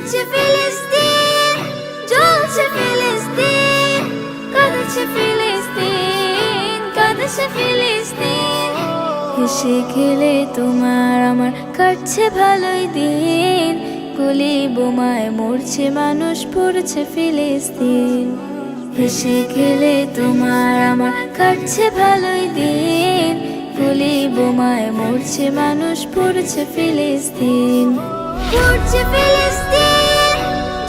পড়ছে ফিলিস্তিন, জ্বলছে ফিলিস্তিন, কাঁদছে ফিলিস্তিন, কাঁদছে ফিলিস্তিন। হেসে খেলে তোমার আমার কাটছে ভালোই দিন, গুলি বোমায় মরছে মানুষ, পড়ছে ফিলিস্তিন। হেসে খেলে তোমার আমার কাটছে ভালোই দিন, গুলি বোমায় মরছে মানুষ, পড়ছে ফিলিস্তিন। পড়ছে ফিলিস্তিন,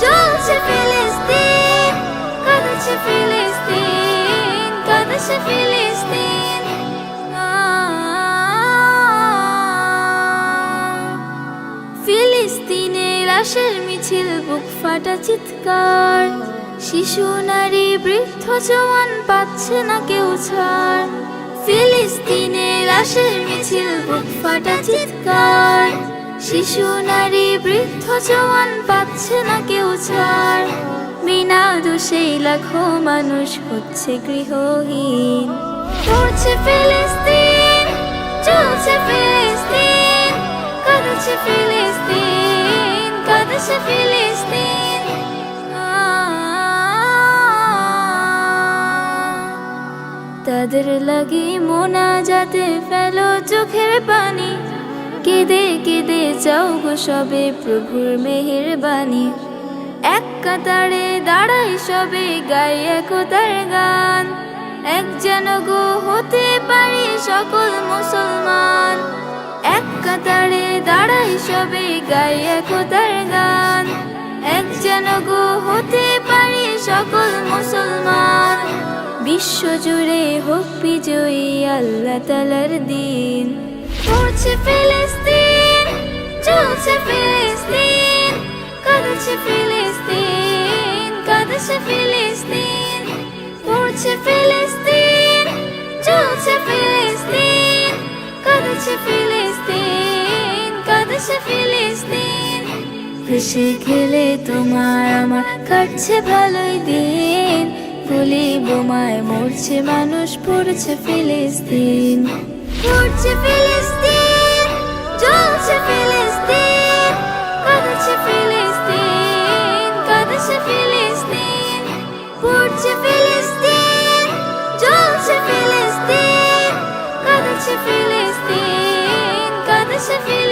জ্বলছে ফিলিস্তিন, কাঁদছে ফিলিস্তিন, কাঁদছে ফিলিস্তিন। ফিলিস্তিনের লাশের মিছিল, বুক ফাটা চিৎকার, শিশু নারী বৃদ্ধ জওয়ান পাচ্ছে না কেউ ছাড়। ফিলিস্তিনের লাশের মিছিল, বুক ফাটা চিৎকার, শিশু নারী বৃদ্ধ জওয়ান পাচ্ছে না কেউ ছাড়। বিনা দোষেই লাখো মানুষ হচ্ছে গৃহহীন। পড়ছে ফিলিস্তিন, জ্বলছে ফিলিস্তিন, কাঁদছে ফিলিস্তিন, কাঁদছে ফিলিস্তিন। তাদের লাগি মোনাজাতে ফেলো চোখের পানি, কেঁদে কেঁদে চাও গো সবে প্রভুর মেহেরবানি। এক কাতারে দাঁড়াই সবে, গাই একতার গান, এক যেন গো হতে পারি সকল মুসলমান। এক কাতারে দাঁড়াই সবে, গাই একতার গান, এক যেন গো হতে পারি সকল মুসলমান। বিশ্ব জুড়ে হোক বিজয়ী আল্লাহ তাআলার দিন। পড়ছে ফিলিস্তিন, জ্বলছে ফিলিস্তিন, কাঁদছে ফিলিস্তিন, কাঁদছে ফিলিস্তিন। পড়ছে ফিলিস্তিন, জ্বলছে ফিলিস্তিন, কাঁদছে ফিলিস্তিন, কাঁদছে ফিলিস্তিন। হেসে খেলে তোমার আমার কাটছে ভালোই দিন, গুলি বোমায় মরছে মানুষ, পড়ছে ফিলিস্তিন। পড়ছে ফিলিস্তিন, জ্বলছে ফিলিস্তিন, কাঁদছে ফিলিস্তিন, কাঁদছে ফিলিস্তিন। পড়ছে ফিলিস্তিন, জ্বলছে ফিলিস্তিন, কাঁদছে ফিলিস্তিন, কাঁদছে ফিলিস্তিন।